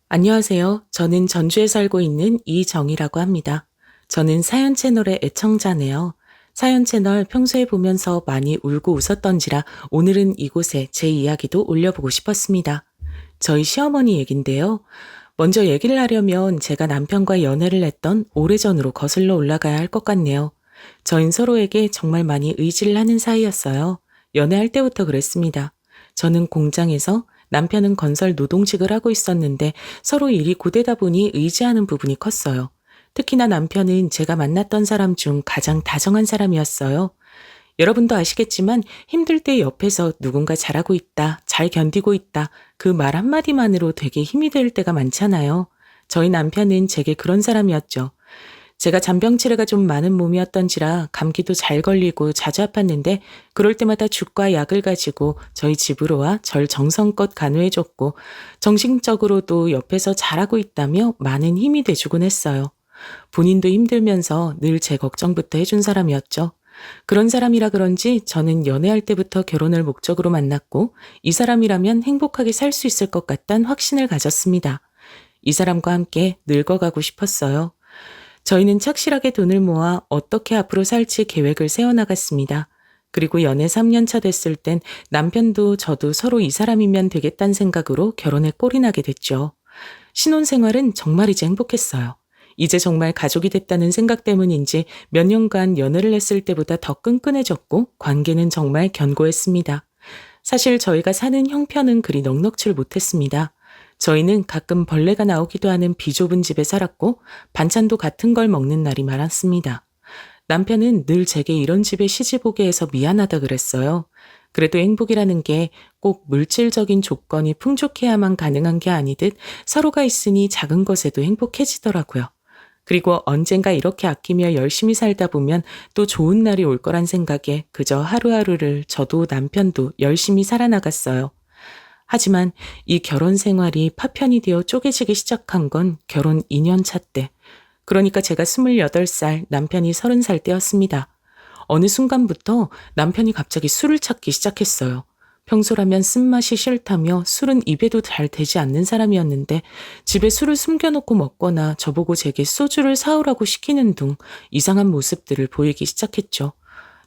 안녕하세요. 저는 전주에 살고 있는 이정이라고 합니다. 저는 사연 채널의 애청자네요. 사연 채널 평소에 보면서 많이 울고 웃었던지라 오늘은 이곳에 제 이야기도 올려보고 싶었습니다. 저희 시어머니 얘긴데요. 먼저 얘기를 하려면 제가 남편과 연애를 했던 오래전으로 거슬러 올라가야 할 것 같네요. 저희는 서로에게 정말 많이 의지를 하는 사이였어요. 연애할 때부터 그랬습니다. 저는 공장에서 남편은 건설 노동직을 하고 있었는데 서로 일이 고되다 보니 의지하는 부분이 컸어요. 특히나 남편은 제가 만났던 사람 중 가장 다정한 사람이었어요. 여러분도 아시겠지만 힘들 때 옆에서 누군가 잘하고 있다, 잘 견디고 있다, 그 말 한마디만으로 되게 힘이 될 때가 많잖아요. 저희 남편은 제게 그런 사람이었죠. 제가 잔병 치레가 좀 많은 몸이었던지라 감기도 잘 걸리고 자주 아팠는데 그럴 때마다 죽과 약을 가지고 저희 집으로 와 절 정성껏 간호해줬고 정신적으로도 옆에서 잘하고 있다며 많은 힘이 돼주곤 했어요. 본인도 힘들면서 늘 제 걱정부터 해준 사람이었죠. 그런 사람이라 그런지 저는 연애할 때부터 결혼을 목적으로 만났고 이 사람이라면 행복하게 살 수 있을 것 같다는 확신을 가졌습니다. 이 사람과 함께 늙어가고 싶었어요. 저희는 착실하게 돈을 모아 어떻게 앞으로 살지 계획을 세워나갔습니다. 그리고 연애 3년 차 됐을 땐 남편도 저도 서로 이 사람이면 되겠다는 생각으로 결혼에 꼴이 나게 됐죠. 신혼생활은 정말 이제 행복했어요. 이제 정말 가족이 됐다는 생각 때문인지 몇 년간 연애를 했을 때보다 더 끈끈해졌고 관계는 정말 견고했습니다. 사실 저희가 사는 형편은 그리 넉넉지를 못했습니다. 저희는 가끔 벌레가 나오기도 하는 비좁은 집에 살았고 반찬도 같은 걸 먹는 날이 많았습니다. 남편은 늘 제게 이런 집에 시집 오게 해서 미안하다 그랬어요. 그래도 행복이라는 게 꼭 물질적인 조건이 풍족해야만 가능한 게 아니듯 서로가 있으니 작은 것에도 행복해지더라고요. 그리고 언젠가 이렇게 아끼며 열심히 살다 보면 또 좋은 날이 올 거란 생각에 그저 하루하루를 저도 남편도 열심히 살아나갔어요. 하지만 이 결혼 생활이 파편이 되어 쪼개지기 시작한 건 결혼 2년 차 때, 그러니까 제가 28살, 남편이 30살 때였습니다. 어느 순간부터 남편이 갑자기 술을 찾기 시작했어요. 평소라면 쓴맛이 싫다며 술은 입에도 잘 대지 않는 사람이었는데 집에 술을 숨겨놓고 먹거나 저보고 제게 소주를 사오라고 시키는 등 이상한 모습들을 보이기 시작했죠.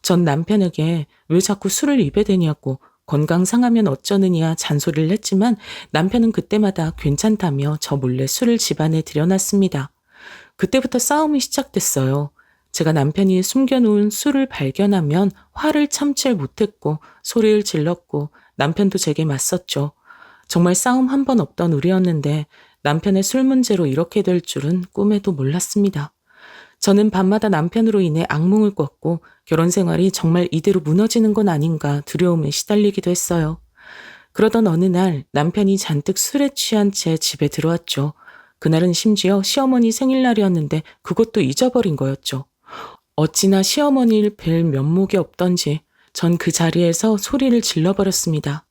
전 남편에게 왜 자꾸 술을 입에 대냐고 건강 상하면 어쩌느냐 잔소리를 했지만 남편은 그때마다 괜찮다며 저 몰래 술을 집안에 들여놨습니다. 그때부터 싸움이 시작됐어요. 제가 남편이 숨겨놓은 술을 발견하면 화를 참질 못했고 소리를 질렀고 남편도 제게 맞섰죠. 정말 싸움 한 번 없던 우리였는데 남편의 술 문제로 이렇게 될 줄은 꿈에도 몰랐습니다. 저는 밤마다 남편으로 인해 악몽을 꿨고 결혼 생활이 정말 이대로 무너지는 건 아닌가 두려움에 시달리기도 했어요. 그러던 어느 날 남편이 잔뜩 술에 취한 채 집에 들어왔죠. 그날은 심지어 시어머니 생일날이었는데 그것도 잊어버린 거였죠. 어찌나 시어머니를 뵐 면목이 없던지 전 그 자리에서 소리를 질러버렸습니다.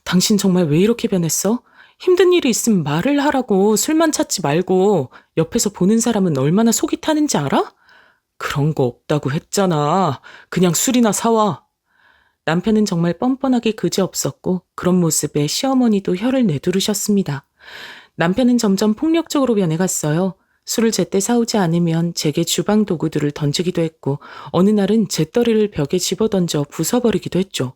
당신 정말 왜 이렇게 변했어? 힘든 일이 있으면 말을 하라고 술만 찾지 말고 옆에서 보는 사람은 얼마나 속이 타는지 알아? 그런 거 없다고 했잖아. 그냥 술이나 사와. 남편은 정말 뻔뻔하게 그지없었고 그런 모습에 시어머니도 혀를 내두르셨습니다. 남편은 점점 폭력적으로 변해갔어요. 술을 제때 사오지 않으면 제게 주방 도구들을 던지기도 했고 어느 날은 재떨이를 벽에 집어던져 부숴버리기도 했죠.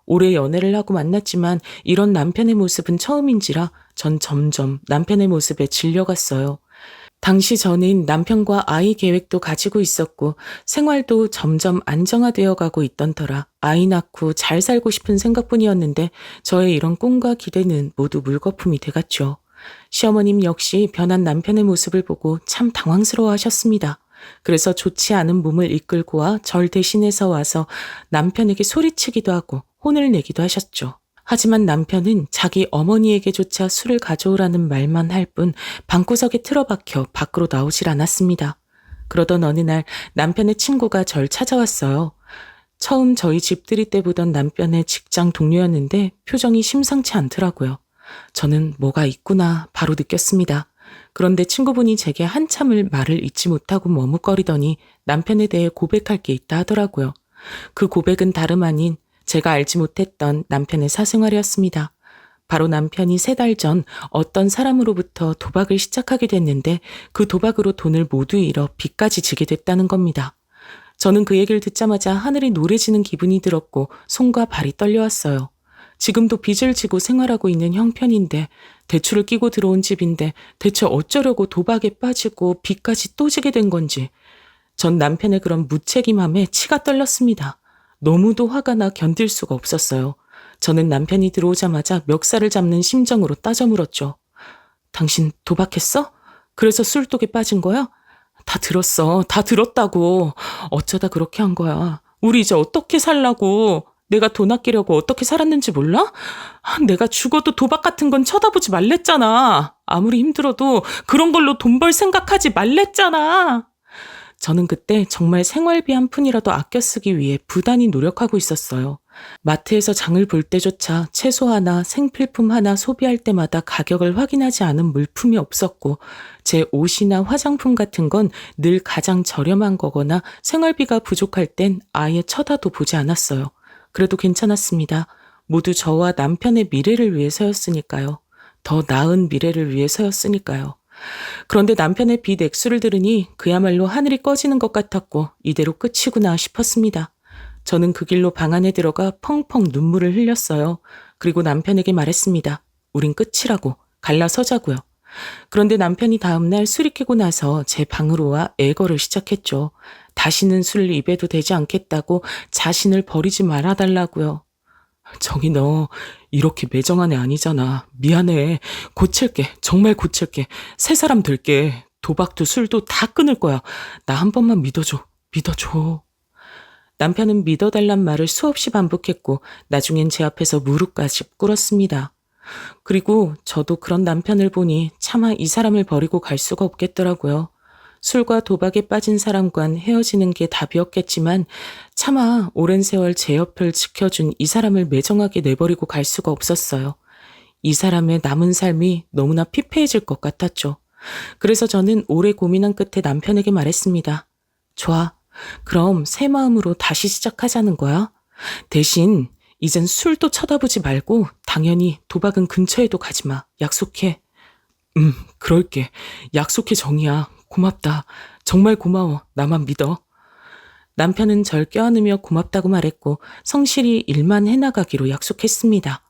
오래 연애를 하고 만났지만 이런 남편의 모습은 처음인지라 전 점점 남편의 모습에 질려갔어요. 당시 저는 남편과 아이 계획도 가지고 있었고 생활도 점점 안정화되어 가고 있던 터라 아이 낳고 잘 살고 싶은 생각뿐이었는데 저의 이런 꿈과 기대는 모두 물거품이 돼갔죠. 시어머님 역시 변한 남편의 모습을 보고 참 당황스러워 하셨습니다. 그래서 좋지 않은 몸을 이끌고 와 절 대신해서 와서 남편에게 소리치기도 하고 혼을 내기도 하셨죠. 하지만 남편은 자기 어머니에게조차 술을 가져오라는 말만 할 뿐 방구석에 틀어박혀 밖으로 나오질 않았습니다. 그러던 어느 날 남편의 친구가 절 찾아왔어요. 처음 저희 집들이 때 보던 남편의 직장 동료였는데 표정이 심상치 않더라고요. 저는 뭐가 있구나 바로 느꼈습니다. 그런데 친구분이 제게 한참을 말을 잇지 못하고 머뭇거리더니 남편에 대해 고백할 게 있다 하더라고요. 그 고백은 다름 아닌 제가 알지 못했던 남편의 사생활이었습니다. 바로 남편이 3달 전 어떤 사람으로부터 도박을 시작하게 됐는데 그 도박으로 돈을 모두 잃어 빚까지 지게 됐다는 겁니다. 저는 그 얘기를 듣자마자 하늘이 노래지는 기분이 들었고 손과 발이 떨려왔어요. 지금도 빚을 지고 생활하고 있는 형편인데 대출을 끼고 들어온 집인데 대체 어쩌려고 도박에 빠지고 빚까지 또 지게 된 건지 전 남편의 그런 무책임함에 치가 떨렸습니다. 너무도 화가 나 견딜 수가 없었어요. 저는 남편이 들어오자마자 멱살을 잡는 심정으로 따져 물었죠. 당신 도박했어? 그래서 술독에 빠진 거야? 다 들었어. 다 들었다고. 어쩌다 그렇게 한 거야. 우리 이제 어떻게 살라고. 내가 돈 아끼려고 어떻게 살았는지 몰라? 내가 죽어도 도박 같은 건 쳐다보지 말랬잖아. 아무리 힘들어도 그런 걸로 돈 벌 생각하지 말랬잖아. 저는 그때 정말 생활비 한 푼이라도 아껴 쓰기 위해 부단히 노력하고 있었어요. 마트에서 장을 볼 때조차 채소 하나, 생필품 하나 소비할 때마다 가격을 확인하지 않은 물품이 없었고 제 옷이나 화장품 같은 건 늘 가장 저렴한 거거나 생활비가 부족할 땐 아예 쳐다도 보지 않았어요. 그래도 괜찮았습니다. 모두 저와 남편의 미래를 위해서였으니까요. 더 나은 미래를 위해서였으니까요. 그런데 남편의 빚 액수를 들으니 그야말로 하늘이 꺼지는 것 같았고 이대로 끝이구나 싶었습니다. 저는 그 길로 방 안에 들어가 펑펑 눈물을 흘렸어요. 그리고 남편에게 말했습니다. 우린 끝이라고. 갈라서자고요. 그런데 남편이 다음날 술이 깨고 나서 제 방으로 와 애걸을 시작했죠. 다시는 술 입에도 되지 않겠다고 자신을 버리지 말아달라고요. 정희 너 이렇게 매정한 애 아니잖아. 미안해. 고칠게. 정말 고칠게. 새 사람 될게. 도박도 술도 다 끊을 거야. 나 한 번만 믿어줘. 믿어줘. 남편은 믿어달란 말을 수없이 반복했고 나중엔 제 앞에서 무릎까지 꿇었습니다. 그리고 저도 그런 남편을 보니 차마 이 사람을 버리고 갈 수가 없겠더라고요. 술과 도박에 빠진 사람과는 헤어지는 게 답이었겠지만 차마 오랜 세월 제 옆을 지켜준 이 사람을 매정하게 내버리고 갈 수가 없었어요. 이 사람의 남은 삶이 너무나 피폐해질 것 같았죠. 그래서 저는 오래 고민한 끝에 남편에게 말했습니다. 좋아. 그럼 새 마음으로 다시 시작하자는 거야? 대신 이젠 술도 쳐다보지 말고 당연히 도박은 근처에도 가지 마. 약속해. 그럴게. 약속해 정이야. 고맙다. 정말 고마워. 나만 믿어. 남편은 절 껴안으며 고맙다고 말했고 성실히 일만 해나가기로 약속했습니다.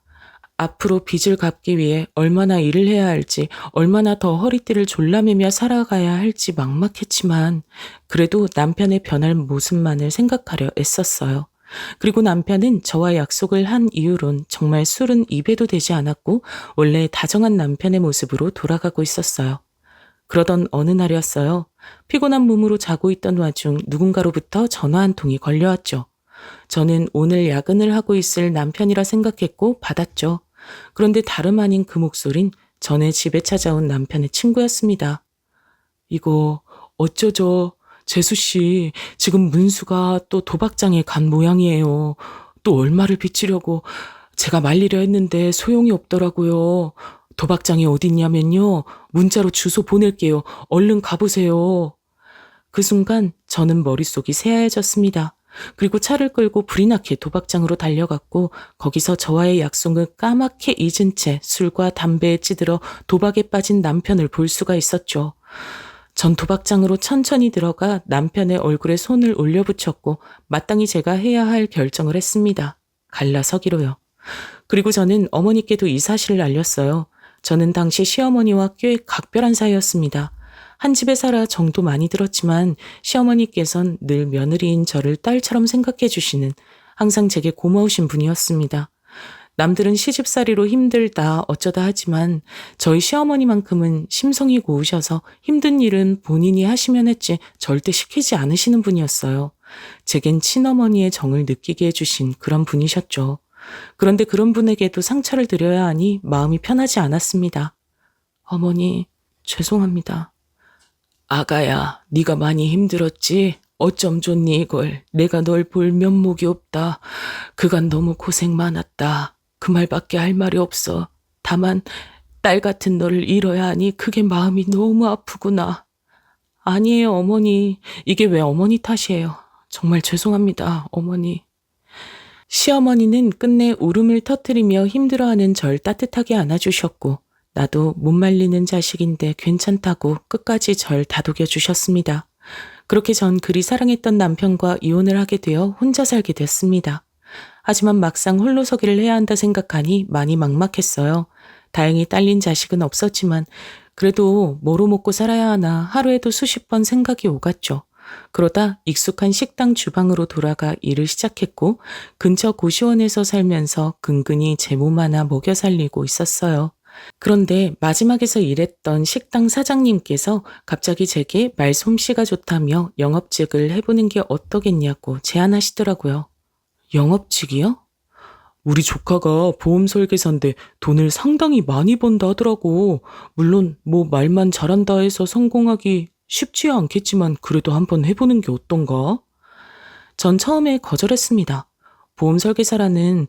앞으로 빚을 갚기 위해 얼마나 일을 해야 할지, 얼마나 더 허리띠를 졸라매며 살아가야 할지 막막했지만 그래도 남편의 변할 모습만을 생각하려 애썼어요. 그리고 남편은 저와 약속을 한 이후론 정말 술은 입에도 되지 않았고 원래 다정한 남편의 모습으로 돌아가고 있었어요. 그러던 어느 날이었어요. 피곤한 몸으로 자고 있던 와중 누군가로부터 전화 한 통이 걸려왔죠. 저는 오늘 야근을 하고 있을 남편이라 생각했고 받았죠. 그런데 다름 아닌 그 목소린 전에 집에 찾아온 남편의 친구였습니다. 이거 어쩌죠? 재수씨, 지금 문수가 또 도박장에 간 모양이에요. 또 얼마를 빚으려고 제가 말리려 했는데 소용이 없더라고요. 도박장이 어딨냐면요. 문자로 주소 보낼게요. 얼른 가보세요. 그 순간 저는 머릿속이 새하얘졌습니다. 그리고 차를 끌고 불이 나게 도박장으로 달려갔고 거기서 저와의 약속은 까맣게 잊은 채 술과 담배에 찌들어 도박에 빠진 남편을 볼 수가 있었죠. 전 도박장으로 천천히 들어가 남편의 얼굴에 손을 올려붙였고 마땅히 제가 해야 할 결정을 했습니다. 갈라서기로요. 그리고 저는 어머니께도 이 사실을 알렸어요. 저는 당시 시어머니와 꽤 각별한 사이였습니다. 한 집에 살아 정도 많이 들었지만 시어머니께선 늘 며느리인 저를 딸처럼 생각해 주시는 항상 제게 고마우신 분이었습니다. 남들은 시집살이로 힘들다 어쩌다 하지만 저희 시어머니만큼은 심성이 고우셔서 힘든 일은 본인이 하시면 했지 절대 시키지 않으시는 분이었어요. 제겐 친어머니의 정을 느끼게 해주신 그런 분이셨죠. 그런데 그런 분에게도 상처를 드려야 하니 마음이 편하지 않았습니다. 어머니, 죄송합니다. 아가야, 네가 많이 힘들었지? 어쩜 좋니 이걸. 내가 널 볼 면목이 없다. 그간 너무 고생 많았다. 그 말밖에 할 말이 없어. 다만 딸 같은 너를 잃어야 하니 그게 마음이 너무 아프구나. 아니에요, 어머니. 이게 왜 어머니 탓이에요. 정말 죄송합니다, 어머니. 시어머니는 끝내 울음을 터뜨리며 힘들어하는 절 따뜻하게 안아주셨고, 나도 못 말리는 자식인데 괜찮다고 끝까지 절 다독여 주셨습니다. 그렇게 전 그리 사랑했던 남편과 이혼을 하게 되어 혼자 살게 됐습니다. 하지만 막상 홀로서기를 해야 한다 생각하니 많이 막막했어요. 다행히 딸린 자식은 없었지만 그래도 뭐로 먹고 살아야 하나 하루에도 수십 번 생각이 오갔죠. 그러다 익숙한 식당 주방으로 돌아가 일을 시작했고 근처 고시원에서 살면서 근근히 제 몸 하나 먹여 살리고 있었어요. 그런데 마지막에서 일했던 식당 사장님께서 갑자기 제게 말솜씨가 좋다며 영업직을 해보는 게 어떠겠냐고 제안하시더라고요. 영업직이요? 우리 조카가 보험 설계사인데 돈을 상당히 많이 번다 하더라고. 물론 뭐 말만 잘한다 해서 성공하기 쉽지 않겠지만 그래도 한번 해보는 게 어떤가? 전 처음에 거절했습니다. 보험 설계사라는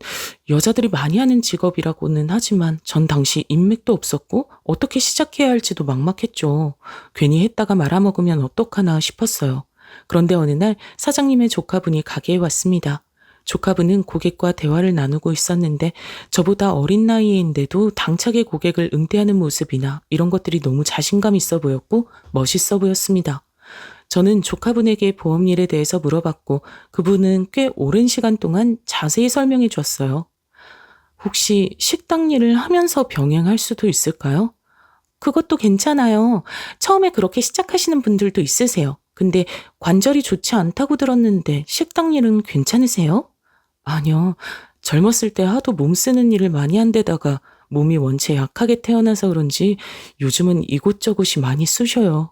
여자들이 많이 하는 직업이라고는 하지만 전 당시 인맥도 없었고 어떻게 시작해야 할지도 막막했죠. 괜히 했다가 말아먹으면 어떡하나 싶었어요. 그런데 어느 날 사장님의 조카분이 가게에 왔습니다. 조카분은 고객과 대화를 나누고 있었는데 저보다 어린 나이인데도 당차게 고객을 응대하는 모습이나 이런 것들이 너무 자신감 있어 보였고 멋있어 보였습니다. 저는 조카분에게 보험 일에 대해서 물어봤고 그분은 꽤 오랜 시간 동안 자세히 설명해 주었어요. 혹시 식당 일을 하면서 병행할 수도 있을까요? 그것도 괜찮아요. 처음에 그렇게 시작하시는 분들도 있으세요. 근데 관절이 좋지 않다고 들었는데 식당 일은 괜찮으세요? 아니요. 젊었을 때 하도 몸 쓰는 일을 많이 한 데다가 몸이 원체 약하게 태어나서 그런지 요즘은 이곳저곳이 많이 쑤셔요.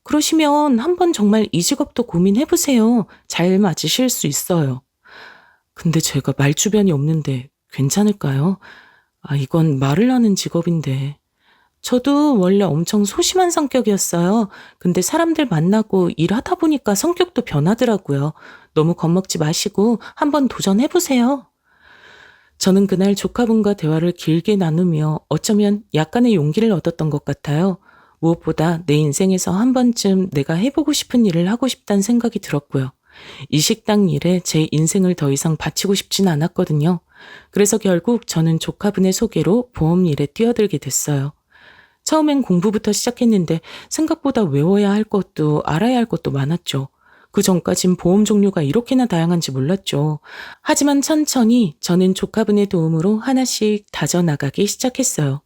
그러시면 한번 정말 이 직업도 고민해보세요. 잘 맞으실 수 있어요. 근데 제가 말주변이 없는데 괜찮을까요? 이건 말을 하는 직업인데. 저도 원래 엄청 소심한 성격이었어요. 근데 사람들 만나고 일하다 보니까 성격도 변하더라고요. 너무 겁먹지 마시고 한번 도전해보세요. 저는 그날 조카분과 대화를 길게 나누며 어쩌면 약간의 용기를 얻었던 것 같아요. 무엇보다 내 인생에서 한 번쯤 내가 해보고 싶은 일을 하고 싶다는 생각이 들었고요. 이 식당 일에 제 인생을 더 이상 바치고 싶진 않았거든요. 그래서 결국 저는 조카분의 소개로 보험 일에 뛰어들게 됐어요. 처음엔 공부부터 시작했는데 생각보다 외워야 할 것도 알아야 할 것도 많았죠. 그 전까진 보험 종류가 이렇게나 다양한지 몰랐죠. 하지만 천천히 저는 조카분의 도움으로 하나씩 다져나가기 시작했어요.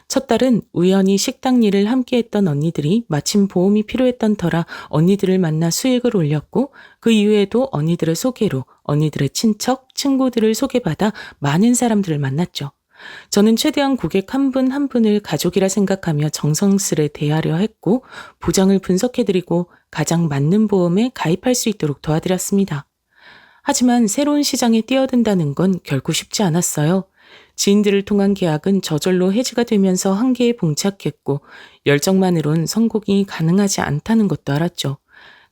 첫 달은 우연히 식당 일을 함께 했던 언니들이 마침 보험이 필요했던 터라 언니들을 만나 수익을 올렸고 그 이후에도 언니들의 소개로 언니들의 친척, 친구들을 소개받아 많은 사람들을 만났죠. 저는 최대한 고객 한 분 한 분을 가족이라 생각하며 정성스레 대하려 했고 보장을 분석해드리고 가장 맞는 보험에 가입할 수 있도록 도와드렸습니다. 하지만 새로운 시장에 뛰어든다는 건 결코 쉽지 않았어요. 지인들을 통한 계약은 저절로 해지가 되면서 한계에 봉착했고 열정만으론 성공이 가능하지 않다는 것도 알았죠.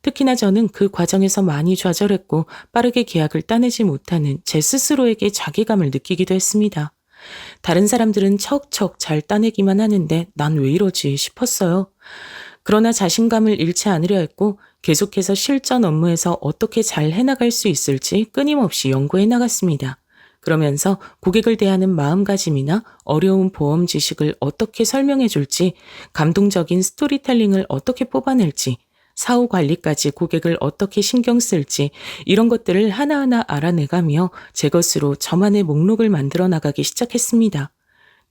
특히나 저는 그 과정에서 많이 좌절했고 빠르게 계약을 따내지 못하는 제 스스로에게 자괴감을 느끼기도 했습니다. 다른 사람들은 척척 잘 따내기만 하는데 난 왜 이러지 싶었어요. 그러나 자신감을 잃지 않으려 했고 계속해서 실전 업무에서 어떻게 잘 해나갈 수 있을지 끊임없이 연구해 나갔습니다. 그러면서 고객을 대하는 마음가짐이나 어려운 보험 지식을 어떻게 설명해 줄지, 감동적인 스토리텔링을 어떻게 뽑아낼지, 사후 관리까지 고객을 어떻게 신경 쓸지 이런 것들을 하나하나 알아내가며 제 것으로 저만의 목록을 만들어 나가기 시작했습니다.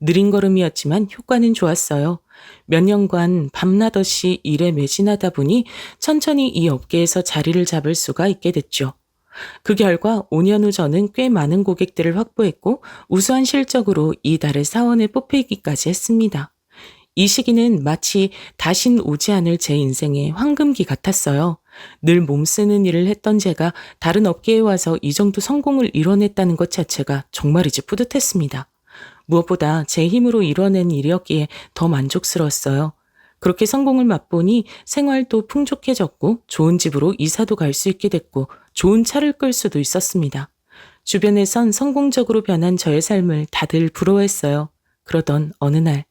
느린 걸음이었지만 효과는 좋았어요. 몇 년간 밤낮없이 일에 매진하다 보니 천천히 이 업계에서 자리를 잡을 수가 있게 됐죠. 그 결과 5년 후 저는 꽤 많은 고객들을 확보했고 우수한 실적으로 이달의 사원에 뽑히기까지 했습니다. 이 시기는 마치 다신 오지 않을 제 인생의 황금기 같았어요. 늘 몸쓰는 일을 했던 제가 다른 업계에 와서 이 정도 성공을 이뤄냈다는 것 자체가 정말이지 뿌듯했습니다. 무엇보다 제 힘으로 이뤄낸 일이었기에 더 만족스러웠어요. 그렇게 성공을 맛보니 생활도 풍족해졌고 좋은 집으로 이사도 갈 수 있게 됐고 좋은 차를 끌 수도 있었습니다. 주변에선 성공적으로 변한 저의 삶을 다들 부러워했어요. 그러던 어느 날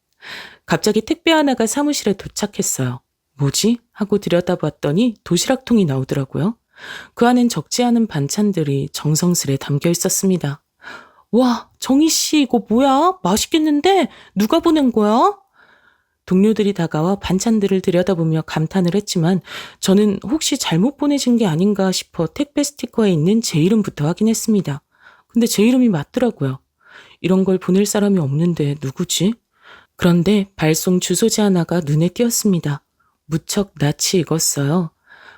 갑자기 택배 하나가 사무실에 도착했어요. 뭐지? 하고 들여다봤더니 도시락통이 나오더라고요. 그 안엔 적지 않은 반찬들이 정성스레 담겨 있었습니다. 와, 정희 씨, 이거 뭐야? 맛있겠는데? 누가 보낸 거야? 동료들이 다가와 반찬들을 들여다보며 감탄을 했지만 저는 혹시 잘못 보내진 게 아닌가 싶어 택배 스티커에 있는 제 이름부터 확인했습니다. 근데 제 이름이 맞더라고요. 이런 걸 보낼 사람이 없는데 누구지? 그런데 발송 주소지 하나가 눈에 띄었습니다. 무척 낯이 익었어요.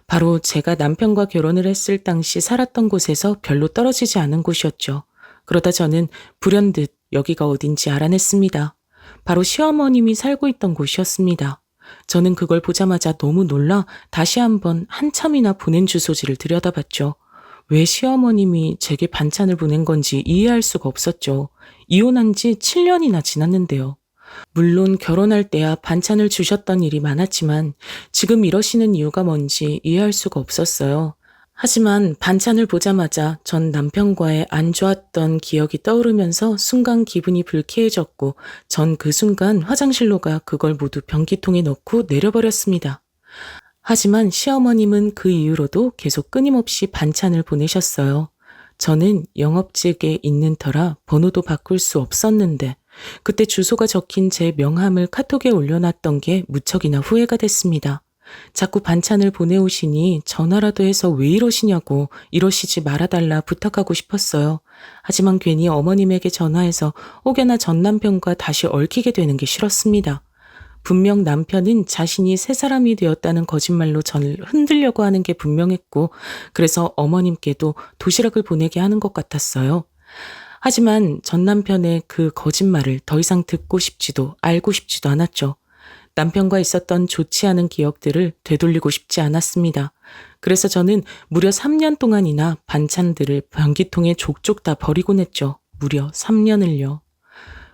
바로 제가 남편과 결혼을 했을 당시 살았던 곳에서 별로 떨어지지 않은 곳이었죠. 그러다 저는 불현듯 여기가 어딘지 알아냈습니다. 바로 시어머님이 살고 있던 곳이었습니다. 저는 그걸 보자마자 너무 놀라 다시 한번 한참이나 보낸 주소지를 들여다봤죠. 왜 시어머님이 제게 반찬을 보낸 건지 이해할 수가 없었죠. 이혼한 지 7년이나 지났는데요. 물론 결혼할 때야 반찬을 주셨던 일이 많았지만 지금 이러시는 이유가 뭔지 이해할 수가 없었어요. 하지만 반찬을 보자마자 전 남편과의 안 좋았던 기억이 떠오르면서 순간 기분이 불쾌해졌고 전 그 순간 화장실로 가 그걸 모두 변기통에 넣고 내려버렸습니다. 하지만 시어머님은 그 이후로도 계속 끊임없이 반찬을 보내셨어요. 저는 영업직에 있는 터라 번호도 바꿀 수 없었는데 그때 주소가 적힌 제 명함을 카톡에 올려놨던 게 무척이나 후회가 됐습니다. 자꾸 반찬을 보내오시니 전화라도 해서 왜 이러시냐고 이러시지 말아달라 부탁하고 싶었어요. 하지만 괜히 어머님에게 전화해서 혹여나 전 남편과 다시 얽히게 되는 게 싫었습니다. 분명 남편은 자신이 새 사람이 되었다는 거짓말로 저를 흔들려고 하는 게 분명했고 그래서 어머님께도 도시락을 보내게 하는 것 같았어요. 하지만 전 남편의 그 거짓말을 더 이상 듣고 싶지도 알고 싶지도 않았죠. 남편과 있었던 좋지 않은 기억들을 되돌리고 싶지 않았습니다. 그래서 저는 무려 3년 동안이나 반찬들을 변기통에 족족 다 버리곤 했죠. 무려 3년을요.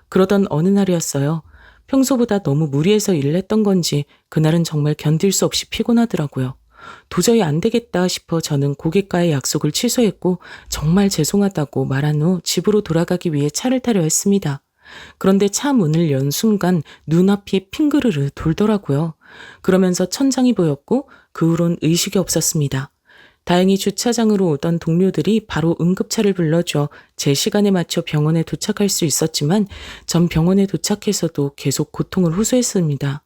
그러던 어느 날이었어요. 평소보다 너무 무리해서 일을 했던 건지 그날은 정말 견딜 수 없이 피곤하더라고요. 도저히 안 되겠다 싶어 저는 고객과의 약속을 취소했고 정말 죄송하다고 말한 후 집으로 돌아가기 위해 차를 타려 했습니다. 그런데 차 문을 연 순간 눈앞이 핑그르르 돌더라고요. 그러면서 천장이 보였고 그 후론 의식이 없었습니다. 다행히 주차장으로 오던 동료들이 바로 응급차를 불러줘 제 시간에 맞춰 병원에 도착할 수 있었지만 전 병원에 도착해서도 계속 고통을 호소했습니다.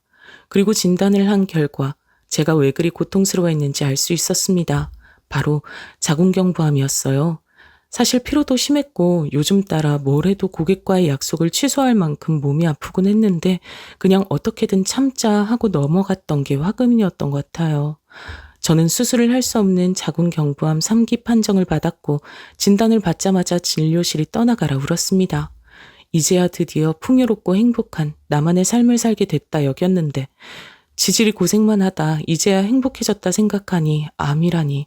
그리고 진단을 한 결과 제가 왜 그리 고통스러워했는지 알 수 있었습니다. 바로 자궁경부암이었어요. 사실 피로도 심했고 요즘 따라 뭘 해도 고객과의 약속을 취소할 만큼 몸이 아프곤 했는데 그냥 어떻게든 참자 하고 넘어갔던 게 화금이었던 것 같아요. 저는 수술을 할 수 없는 자궁경부암 3기 판정을 받았고 진단을 받자마자 진료실이 떠나가라 울었습니다. 이제야 드디어 풍요롭고 행복한 나만의 삶을 살게 됐다 여겼는데 지질이 고생만 하다 이제야 행복해졌다 생각하니 암이라니.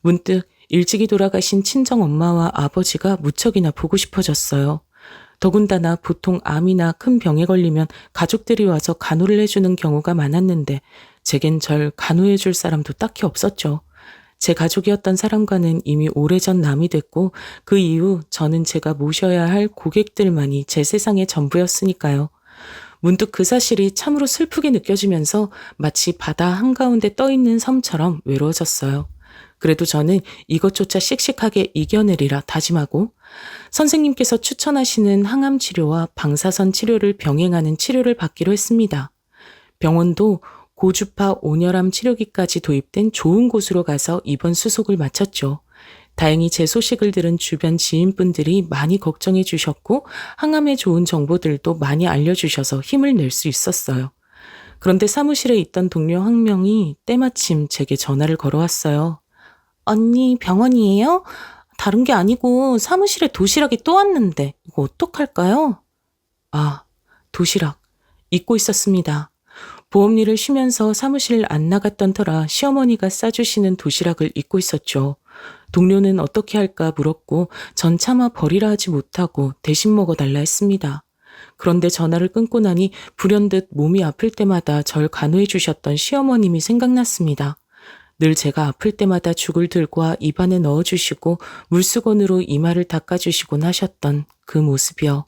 문득 일찍이 돌아가신 친정 엄마와 아버지가 무척이나 보고 싶어졌어요. 더군다나 보통 암이나 큰 병에 걸리면 가족들이 와서 간호를 해주는 경우가 많았는데 제겐 절 간호해줄 사람도 딱히 없었죠. 제 가족이었던 사람과는 이미 오래전 남이 됐고 그 이후 저는 제가 모셔야 할 고객들만이 제 세상의 전부였으니까요. 문득 그 사실이 참으로 슬프게 느껴지면서 마치 바다 한가운데 떠있는 섬처럼 외로워졌어요. 그래도 저는 이것조차 씩씩하게 이겨내리라 다짐하고 선생님께서 추천하시는 항암 치료와 방사선 치료를 병행하는 치료를 받기로 했습니다. 병원도 고주파 온열암 치료기까지 도입된 좋은 곳으로 가서 입원 수속을 마쳤죠. 다행히 제 소식을 들은 주변 지인분들이 많이 걱정해 주셨고 항암에 좋은 정보들도 많이 알려주셔서 힘을 낼 수 있었어요. 그런데 사무실에 있던 동료 한 명이 때마침 제게 전화를 걸어왔어요. 언니, 병원이에요? 다른 게 아니고 사무실에 도시락이 또 왔는데 이거 어떡할까요? 아, 도시락. 잊고 있었습니다. 보험 일을 쉬면서 사무실 안 나갔던 터라 시어머니가 싸주시는 도시락을 잊고 있었죠. 동료는 어떻게 할까 물었고 전 차마 버리라 하지 못하고 대신 먹어달라 했습니다. 그런데 전화를 끊고 나니 불현듯 몸이 아플 때마다 절 간호해 주셨던 시어머님이 생각났습니다. 늘 제가 아플 때마다 죽을 들고 와 입안에 넣어주시고 물수건으로 이마를 닦아주시곤 하셨던 그 모습이요.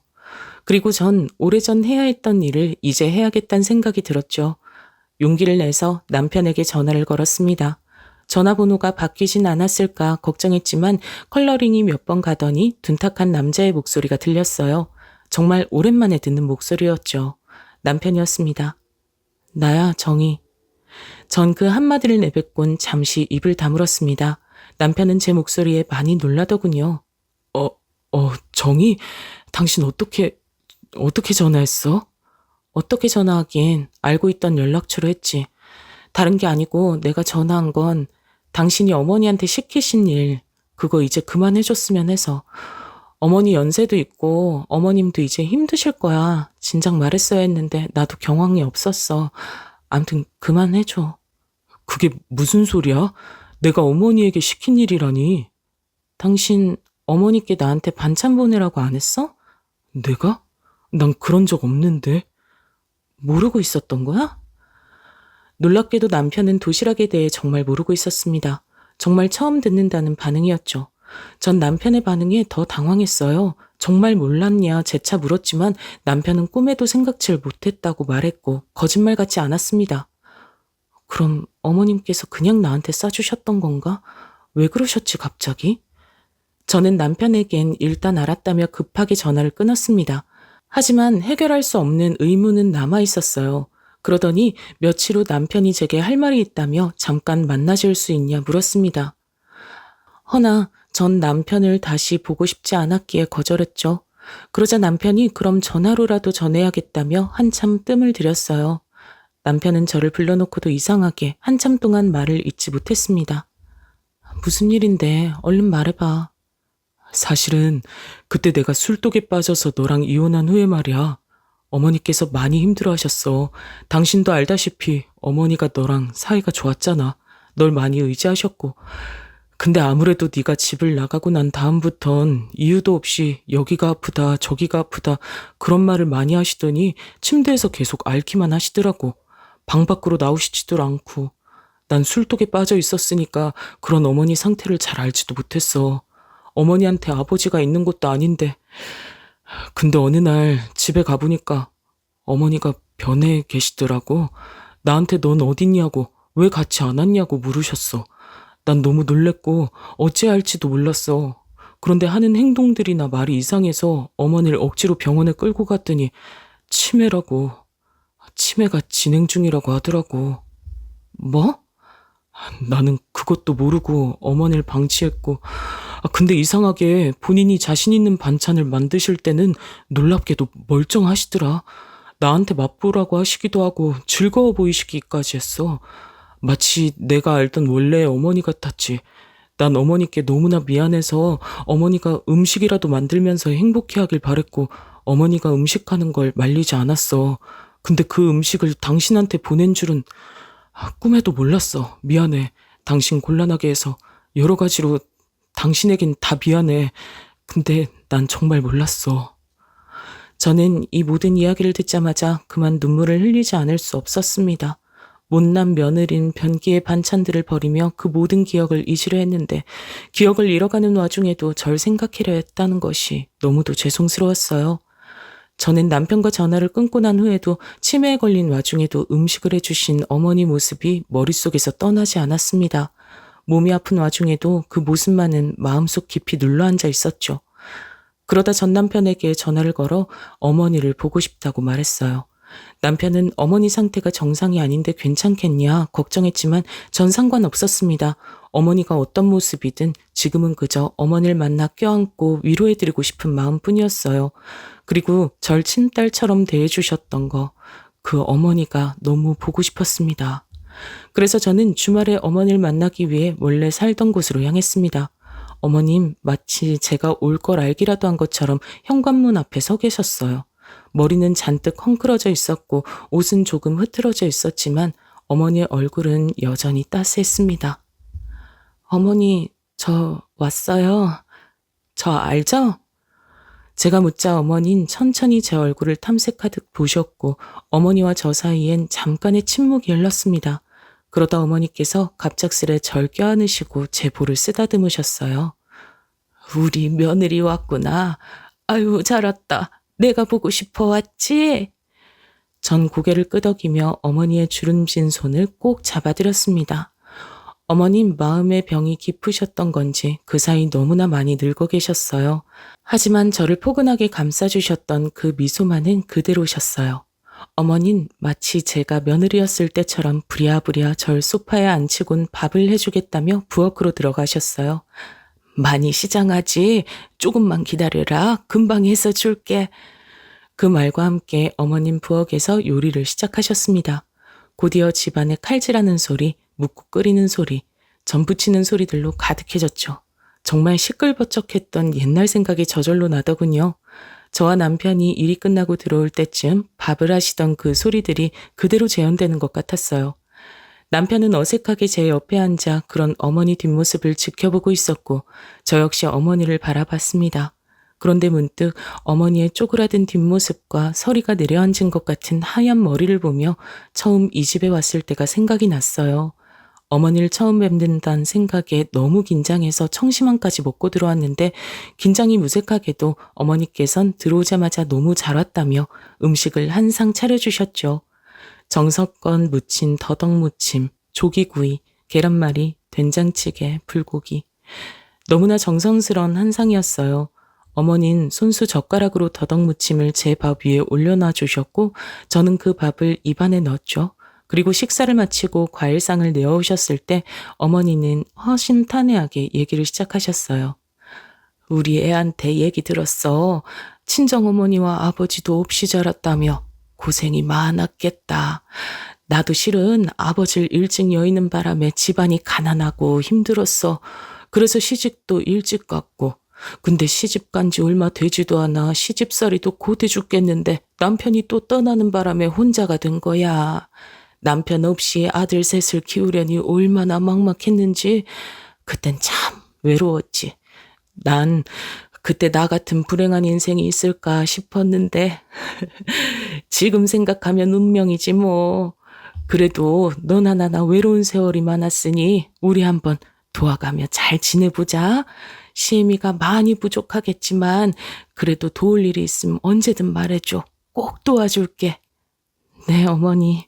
그리고 전 오래전 해야 했던 일을 이제 해야겠다는 생각이 들었죠. 용기를 내서 남편에게 전화를 걸었습니다. 전화번호가 바뀌진 않았을까 걱정했지만 컬러링이 몇 번 가더니 둔탁한 남자의 목소리가 들렸어요. 정말 오랜만에 듣는 목소리였죠. 남편이었습니다. 나야, 정희. 전 그 한마디를 내뱉곤 잠시 입을 다물었습니다. 남편은 제 목소리에 많이 놀라더군요. 정희? 당신 어떻게 전화했어? 어떻게 전화하긴 알고 있던 연락처로 했지. 다른 게 아니고 내가 전화한 건 당신이 어머니한테 시키신 일, 그거 이제 그만해줬으면 해서. 어머니 연세도 있고 어머님도 이제 힘드실 거야. 진작 말했어야 했는데 나도 경황이 없었어. 암튼 그만해줘. 그게 무슨 소리야? 내가 어머니에게 시킨 일이라니. 당신 어머니께 나한테 반찬 보내라고 안 했어? 내가? 난 그런 적 없는데. 모르고 있었던 거야? 놀랍게도 남편은 도시락에 대해 정말 모르고 있었습니다. 정말 처음 듣는다는 반응이었죠. 전 남편의 반응에 더 당황했어요. 정말 몰랐냐 재차 물었지만 남편은 꿈에도 생각지를 못했다고 말했고 거짓말 같지 않았습니다. 그럼 어머님께서 그냥 나한테 싸주셨던 건가? 왜 그러셨지 갑자기? 저는 남편에겐 일단 알았다며 급하게 전화를 끊었습니다. 하지만 해결할 수 없는 의문은 남아 있었어요. 그러더니 며칠 후 남편이 제게 할 말이 있다며 잠깐 만나줄 수 있냐 물었습니다. 허나 전 남편을 다시 보고 싶지 않았기에 거절했죠. 그러자 남편이 그럼 전화로라도 전해야겠다며 한참 뜸을 들였어요. 남편은 저를 불러놓고도 이상하게 한참 동안 말을 잇지 못했습니다. 무슨 일인데 얼른 말해봐. 사실은 그때 내가 술독에 빠져서 너랑 이혼한 후에 말이야. 어머니께서 많이 힘들어하셨어. 당신도 알다시피 어머니가 너랑 사이가 좋았잖아. 널 많이 의지하셨고. 근데 아무래도 네가 집을 나가고 난 다음부턴 이유도 없이 여기가 아프다 저기가 아프다 그런 말을 많이 하시더니 침대에서 계속 앓기만 하시더라고. 방 밖으로 나오시지도 않고. 난 술독에 빠져 있었으니까 그런 어머니 상태를 잘 알지도 못했어. 어머니한테 아버지가 있는 것도 아닌데. 근데 어느 날 집에 가보니까 어머니가 변해 계시더라고. 나한테 넌 어딨냐고 왜 같이 안 왔냐고 물으셨어. 난 너무 놀랬고 어찌할지도 몰랐어. 그런데 하는 행동들이나 말이 이상해서 어머니를 억지로 병원에 끌고 갔더니 치매라고. 치매가 진행 중이라고 하더라고. 뭐? 나는 그것도 모르고 어머니를 방치했고. 근데 이상하게 본인이 자신 있는 반찬을 만드실 때는 놀랍게도 멀쩡하시더라. 나한테 맛보라고 하시기도 하고 즐거워 보이시기까지 했어. 마치 내가 알던 원래의 어머니 같았지. 난 어머니께 너무나 미안해서 어머니가 음식이라도 만들면서 행복해하길 바랬고 어머니가 음식하는 걸 말리지 않았어. 근데 그 음식을 당신한테 보낸 줄은 꿈에도 몰랐어. 미안해. 당신 곤란하게 해서 여러 가지로 당신에겐 다 미안해. 근데 난 정말 몰랐어. 저는 이 모든 이야기를 듣자마자 그만 눈물을 흘리지 않을 수 없었습니다. 못난 며느린 변기의 반찬들을 버리며 그 모든 기억을 잊으려 했는데 기억을 잃어가는 와중에도 절 생각하려 했다는 것이 너무도 죄송스러웠어요. 저는 남편과 전화를 끊고 난 후에도 치매에 걸린 와중에도 음식을 해주신 어머니 모습이 머릿속에서 떠나지 않았습니다. 몸이 아픈 와중에도 그 모습만은 마음속 깊이 눌러앉아 있었죠. 그러다 전 남편에게 전화를 걸어 어머니를 보고 싶다고 말했어요. 남편은 어머니 상태가 정상이 아닌데 괜찮겠냐 걱정했지만 전 상관없었습니다. 어머니가 어떤 모습이든 지금은 그저 어머니를 만나 껴안고 위로해드리고 싶은 마음뿐이었어요. 그리고 절 친딸처럼 대해주셨던 거, 그 어머니가 너무 보고 싶었습니다. 그래서 저는 주말에 어머니를 만나기 위해 원래 살던 곳으로 향했습니다. 어머님 마치 제가 올 걸 알기라도 한 것처럼 현관문 앞에 서 계셨어요. 머리는 잔뜩 헝클어져 있었고 옷은 조금 흐트러져 있었지만 어머니의 얼굴은 여전히 따스했습니다. 어머니, 저 왔어요. 저 알죠? 제가 묻자 어머니는 천천히 제 얼굴을 탐색하듯 보셨고 어머니와 저 사이엔 잠깐의 침묵이 흘렀습니다. 그러다 어머니께서 갑작스레 절 껴안으시고 제 볼을 쓰다듬으셨어요. 우리 며느리 왔구나. 아유, 잘 왔다. 내가 보고 싶어 왔지? 전 고개를 끄덕이며 어머니의 주름진 손을 꼭 잡아드렸습니다. 어머님 마음의 병이 깊으셨던 건지 그 사이 너무나 많이 늙어 계셨어요. 하지만 저를 포근하게 감싸주셨던 그 미소만은 그대로셨어요. 어머닌 마치 제가 며느리였을 때처럼 부랴부랴 절 소파에 앉히곤 밥을 해주겠다며 부엌으로 들어가셨어요. 많이 시장하지? 조금만 기다려라. 금방 해서 줄게. 그 말과 함께 어머님 부엌에서 요리를 시작하셨습니다. 곧이어 집안에 칼질하는 소리, 묵국 끓이는 소리, 전 부치는 소리들로 가득해졌죠. 정말 시끌벅적했던 옛날 생각이 저절로 나더군요. 저와 남편이 일이 끝나고 들어올 때쯤 밥을 하시던 그 소리들이 그대로 재현되는 것 같았어요. 남편은 어색하게 제 옆에 앉아 그런 어머니 뒷모습을 지켜보고 있었고 저 역시 어머니를 바라봤습니다. 그런데 문득 어머니의 쪼그라든 뒷모습과 서리가 내려앉은 것 같은 하얀 머리를 보며 처음 이 집에 왔을 때가 생각이 났어요. 어머니를 처음 뵙는다는 생각에 너무 긴장해서 청심환까지 먹고 들어왔는데 긴장이 무색하게도 어머니께선 들어오자마자 너무 잘 왔다며 음식을 한 상 차려주셨죠. 정성껏 무친 더덕무침, 조기구이, 계란말이, 된장찌개, 불고기. 너무나 정성스러운 한 상이었어요. 어머닌 손수 젓가락으로 더덕무침을 제 밥 위에 올려놔 주셨고 저는 그 밥을 입안에 넣었죠. 그리고 식사를 마치고 과일상을 내어오셨을 때 어머니는 허심탄회하게 얘기를 시작하셨어요. 우리 애한테 얘기 들었어. 친정어머니와 아버지도 없이 자랐다며 고생이 많았겠다. 나도 실은 아버지를 일찍 여의는 바람에 집안이 가난하고 힘들었어. 그래서 시집도 일찍 갔고. 근데 시집 간 지 얼마 되지도 않아 시집살이도 고돼 죽겠는데 남편이 또 떠나는 바람에 혼자가 된 거야. 남편 없이 아들 셋을 키우려니 얼마나 막막했는지 그땐 참 외로웠지. 난 그때 나 같은 불행한 인생이 있을까 싶었는데 지금 생각하면 운명이지 뭐. 그래도 너나 나나 외로운 세월이 많았으니 우리 한번 도와가며 잘 지내보자. 시애미가 많이 부족하겠지만 그래도 도울 일이 있으면 언제든 말해줘. 꼭 도와줄게. 네, 어머니.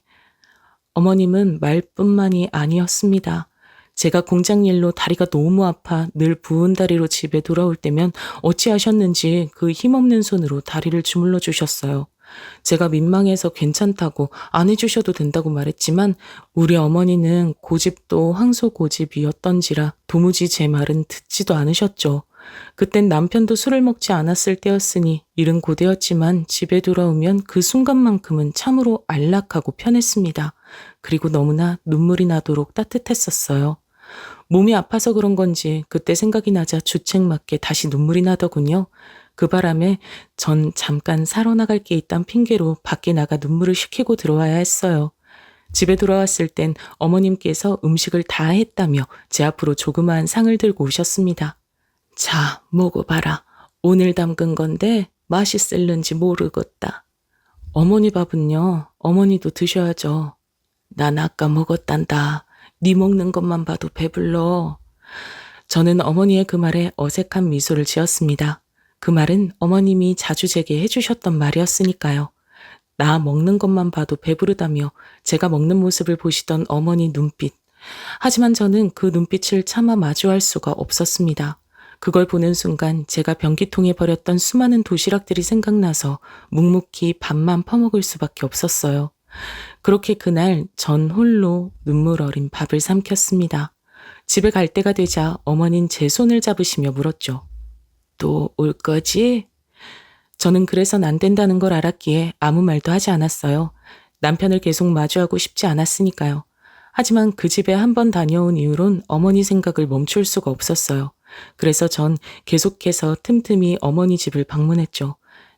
어머님은 말뿐만이 아니었습니다. 제가 공장 일로 다리가 너무 아파 늘 부은 다리로 집에 돌아올 때면 어찌하셨는지 그 힘없는 손으로 다리를 주물러 주셨어요. 제가 민망해서 괜찮다고 안 해주셔도 된다고 말했지만 우리 어머니는 고집도 황소고집이었던지라 도무지 제 말은 듣지도 않으셨죠. 그땐 남편도 술을 먹지 않았을 때였으니 일은 고되었지만 집에 돌아오면 그 순간만큼은 참으로 안락하고 편했습니다. 그리고 너무나 눈물이 나도록 따뜻했었어요. 몸이 아파서 그런 건지 그때 생각이 나자 주책맞게 다시 눈물이 나더군요. 그 바람에 전 잠깐 사러 나갈 게 있단 핑계로 밖에 나가 눈물을 식히고 들어와야 했어요. 집에 돌아왔을 땐 어머님께서 음식을 다 했다며 제 앞으로 조그마한 상을 들고 오셨습니다. 자, 먹어봐라. 오늘 담근 건데 맛있을는지 모르겠다. 어머니 밥은요, 어머니도 드셔야죠. 난 아까 먹었단다. 네 먹는 것만 봐도 배불러. 저는 어머니의 그 말에 어색한 미소를 지었습니다. 그 말은 어머님이 자주 제게 해주셨던 말이었으니까요. 나 먹는 것만 봐도 배부르다며 제가 먹는 모습을 보시던 어머니 눈빛. 하지만 저는 그 눈빛을 차마 마주할 수가 없었습니다. 그걸 보는 순간 제가 변기통에 버렸던 수많은 도시락들이 생각나서 묵묵히 밥만 퍼먹을 수밖에 없었어요. 그렇게 그날 전 홀로 눈물 어린 밥을 삼켰습니다. 집에 갈 때가 되자 어머닌 제 손을 잡으시며 물었죠. 또 올 거지? 저는 그래선 안 된다는 걸 알았기에 아무 말도 하지 않았어요. 남편을 계속 마주하고 싶지 않았으니까요. 하지만 그 집에 한 번 다녀온 이후론 어머니 생각을 멈출 수가 없었어요. 그래서 전 계속해서 틈틈이 어머니 집을 방문했죠.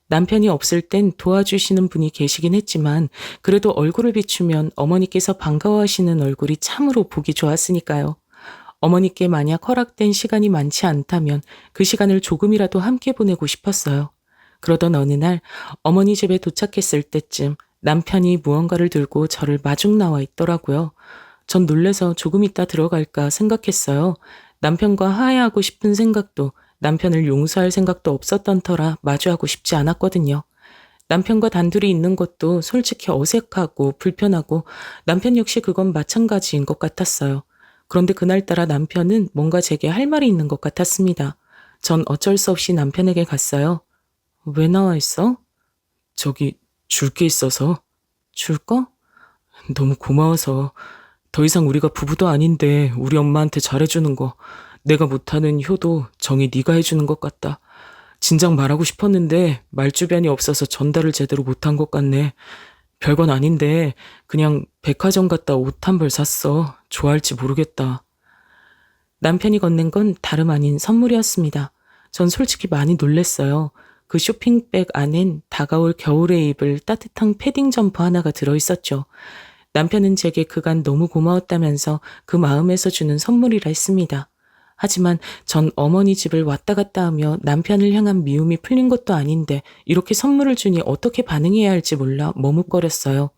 남편이 없을 땐 도와주시는 분이 계시긴 했지만 그래도 얼굴을 비추면 어머니께서 반가워하시는 얼굴이 참으로 보기 좋았으니까요. 어머니께 만약 허락된 시간이 많지 않다면 그 시간을 조금이라도 함께 보내고 싶었어요. 그러던 어느 날 어머니 집에 도착했을 때쯤 남편이 무언가를 들고 저를 마중 나와 있더라고요. 전 놀라서 조금 있다 들어갈까 생각했어요. 남편과 화해하고 싶은 생각도 남편을 용서할 생각도 없었던 터라 마주하고 싶지 않았거든요. 남편과 단둘이 있는 것도 솔직히 어색하고 불편하고 남편 역시 그건 마찬가지인 것 같았어요. 그런데 그날따라 남편은 뭔가 제게 할 말이 있는 것 같았습니다. 전 어쩔 수 없이 남편에게 갔어요. 왜 나와 있어? 저기, 줄 게 있어서. 줄 거? 너무 고마워서. 더 이상 우리가 부부도 아닌데 우리 엄마한테 잘해주는 거. 내가 못하는 효도 정이 네가 해주는 것 같다. 진작 말하고 싶었는데 말주변이 없어서 전달을 제대로 못한 것 같네. 별건 아닌데 그냥 백화점 갔다 옷 한 벌 샀어. 좋아할지 모르겠다. 남편이 건넨 건 다름 아닌 선물이었습니다. 전 솔직히 많이 놀랬어요. 그 쇼핑백 안엔 다가올 겨울에 입을 따뜻한 패딩 점퍼 하나가 들어있었죠. 남편은 제게 그간 너무 고마웠다면서 그 마음에서 주는 선물이라 했습니다. 하지만 전 어머니 집을 왔다 갔다 하며 남편을 향한 미움이 풀린 것도 아닌데 이렇게 선물을 주니 어떻게 반응해야 할지 몰라 머뭇거렸어요.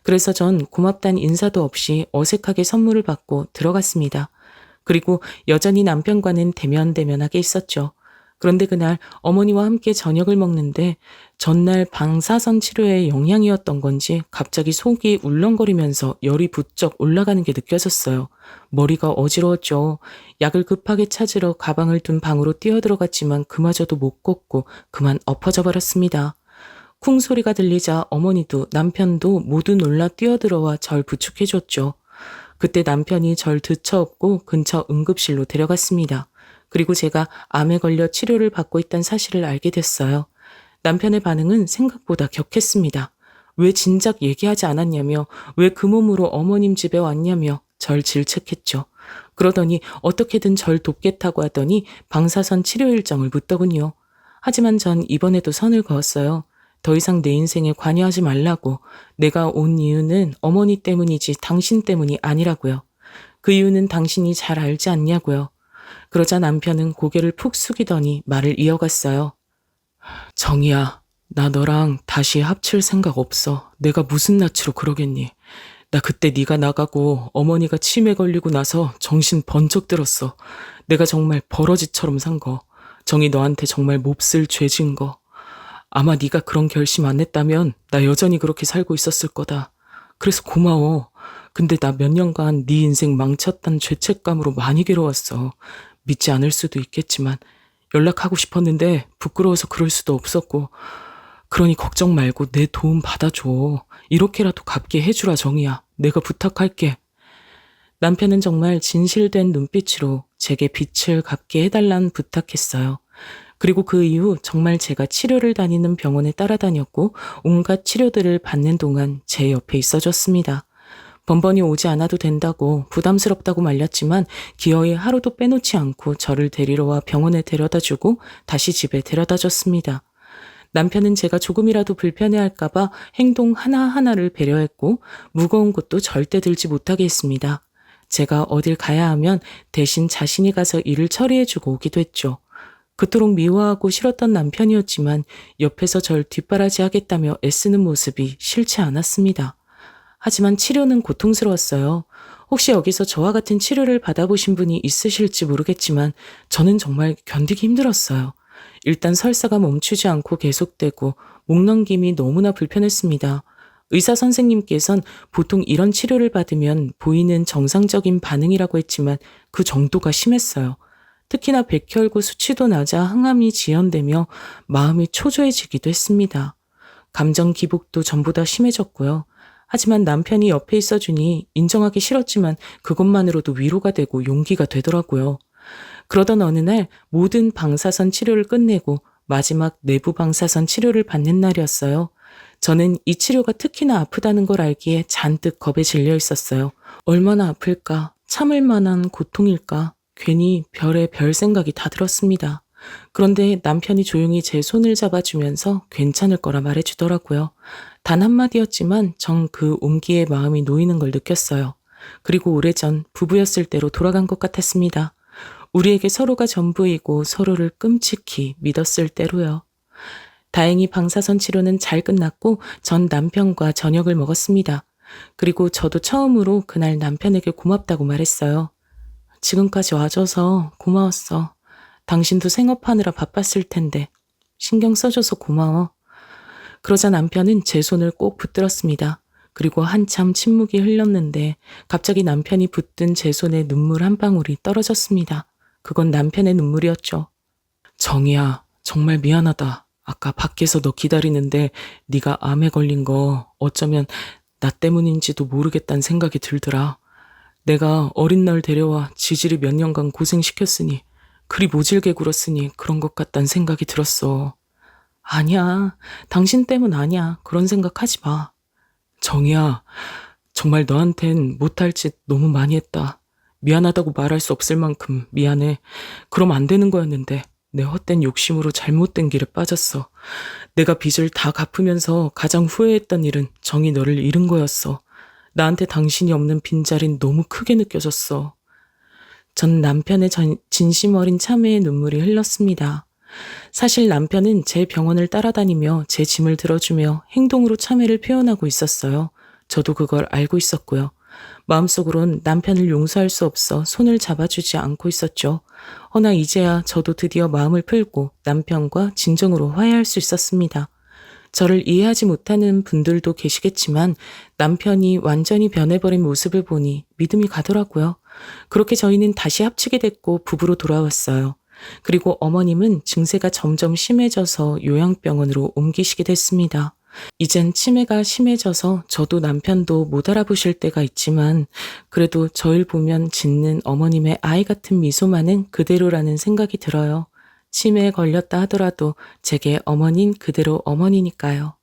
그래서 전 고맙단 인사도 없이 어색하게 선물을 받고 들어갔습니다. 그리고 여전히 남편과는 대면대면하게 있었죠. 그런데 그날 어머니와 함께 저녁을 먹는데 전날 방사선 치료의 영향이었던 건지 갑자기 속이 울렁거리면서 열이 부쩍 올라가는 게 느껴졌어요. 머리가 어지러웠죠. 약을 급하게 찾으러 가방을 둔 방으로 뛰어들어갔지만 그마저도 못 걷고 그만 엎어져 버렸습니다. 쿵 소리가 들리자 어머니도 남편도 모두 놀라 뛰어들어와 절 부축해줬죠. 그때 남편이 절 드쳐업고 근처 응급실로 데려갔습니다. 그리고 제가 암에 걸려 치료를 받고 있다는 사실을 알게 됐어요. 남편의 반응은 생각보다 격했습니다. 왜 진작 얘기하지 않았냐며, 왜 그 몸으로 어머님 집에 왔냐며 절 질책했죠. 그러더니 어떻게든 절 돕겠다고 하더니 방사선 치료 일정을 묻더군요. 하지만 전 이번에도 선을 그었어요. 더 이상 내 인생에 관여하지 말라고. 내가 온 이유는 어머니 때문이지 당신 때문이 아니라고요. 그 이유는 당신이 잘 알지 않냐고요. 그러자 남편은 고개를 푹 숙이더니 말을 이어갔어요. 정이야, 나 너랑 다시 합칠 생각 없어. 내가 무슨 낯으로 그러겠니? 나 그때 네가 나가고 어머니가 치매 걸리고 나서 정신 번쩍 들었어. 내가 정말 버러지처럼 산 거. 정이 너한테 정말 몹쓸 죄 지은 거. 아마 네가 그런 결심 안 했다면 나 여전히 그렇게 살고 있었을 거다. 그래서 고마워. 근데 나 몇 년간 네 인생 망쳤단 죄책감으로 많이 괴로웠어. 믿지 않을 수도 있겠지만 연락하고 싶었는데 부끄러워서 그럴 수도 없었고, 그러니 걱정 말고 내 도움 받아줘. 이렇게라도 갚게 해주라 정이야. 내가 부탁할게. 남편은 정말 진실된 눈빛으로 제게 빛을 갚게 해달란 부탁했어요. 그리고 그 이후 정말 제가 치료를 다니는 병원에 따라다녔고 온갖 치료들을 받는 동안 제 옆에 있어줬습니다. 번번이 오지 않아도 된다고 부담스럽다고 말렸지만 기어이 하루도 빼놓지 않고 저를 데리러 와 병원에 데려다주고 다시 집에 데려다줬습니다. 남편은 제가 조금이라도 불편해할까봐 행동 하나하나를 배려했고 무거운 것도 절대 들지 못하게 했습니다. 제가 어딜 가야 하면 대신 자신이 가서 일을 처리해주고 오기도 했죠. 그토록 미워하고 싫었던 남편이었지만 옆에서 절 뒷바라지하겠다며 애쓰는 모습이 싫지 않았습니다. 하지만 치료는 고통스러웠어요. 혹시 여기서 저와 같은 치료를 받아보신 분이 있으실지 모르겠지만 저는 정말 견디기 힘들었어요. 일단 설사가 멈추지 않고 계속되고 목 넘김이 너무나 불편했습니다. 의사 선생님께선 보통 이런 치료를 받으면 보이는 정상적인 반응이라고 했지만 그 정도가 심했어요. 특히나 백혈구 수치도 낮아 항암이 지연되며 마음이 초조해지기도 했습니다. 감정 기복도 전보다 심해졌고요. 하지만 남편이 옆에 있어주니 인정하기 싫었지만 그것만으로도 위로가 되고 용기가 되더라고요. 그러던 어느 날 모든 방사선 치료를 끝내고 마지막 내부 방사선 치료를 받는 날이었어요. 저는 이 치료가 특히나 아프다는 걸 알기에 잔뜩 겁에 질려 있었어요. 얼마나 아플까? 참을 만한 고통일까? 괜히 별의 별 생각이 다 들었습니다. 그런데 남편이 조용히 제 손을 잡아주면서 괜찮을 거라 말해주더라고요. 단 한마디였지만 전 그 온기에 마음이 놓이는 걸 느꼈어요. 그리고 오래전 부부였을 때로 돌아간 것 같았습니다. 우리에게 서로가 전부이고 서로를 끔찍히 믿었을 때로요. 다행히 방사선 치료는 잘 끝났고 전 남편과 저녁을 먹었습니다. 그리고 저도 처음으로 그날 남편에게 고맙다고 말했어요. 지금까지 와줘서 고마웠어. 당신도 생업하느라 바빴을 텐데 신경 써줘서 고마워. 그러자 남편은 제 손을 꼭 붙들었습니다. 그리고 한참 침묵이 흘렀는데 갑자기 남편이 붙든 제 손에 눈물 한 방울이 떨어졌습니다. 그건 남편의 눈물이었죠. 정희야, 정말 미안하다. 아까 밖에서 너 기다리는데 네가 암에 걸린 거 어쩌면 나 때문인지도 모르겠다는 생각이 들더라. 내가 어린 날 데려와 지질이 몇 년간 고생시켰으니 그리 모질게 굴었으니 그런 것 같다는 생각이 들었어. 아니야. 당신 때문 아니야. 그런 생각하지 마. 정희야, 정말 너한텐 못할 짓 너무 많이 했다. 미안하다고 말할 수 없을 만큼 미안해. 그럼 안 되는 거였는데 내 헛된 욕심으로 잘못된 길에 빠졌어. 내가 빚을 다 갚으면서 가장 후회했던 일은 정희 너를 잃은 거였어. 나한테 당신이 없는 빈자리는 너무 크게 느껴졌어. 전 남편의 진심 어린 참회의 눈물이 흘렀습니다. 사실 남편은 제 병원을 따라다니며 제 짐을 들어주며 행동으로 참회를 표현하고 있었어요. 저도 그걸 알고 있었고요. 마음속으론 남편을 용서할 수 없어 손을 잡아주지 않고 있었죠. 허나 이제야 저도 드디어 마음을 풀고 남편과 진정으로 화해할 수 있었습니다. 저를 이해하지 못하는 분들도 계시겠지만 남편이 완전히 변해버린 모습을 보니 믿음이 가더라고요. 그렇게 저희는 다시 합치게 됐고 부부로 돌아왔어요. 그리고 어머님은 증세가 점점 심해져서 요양병원으로 옮기시게 됐습니다. 이젠 치매가 심해져서 저도 남편도 못 알아보실 때가 있지만 그래도 저를 보면 짓는 어머님의 아이 같은 미소만은 그대로라는 생각이 들어요. 치매에 걸렸다 하더라도 제게 어머닌 그대로 어머니니까요.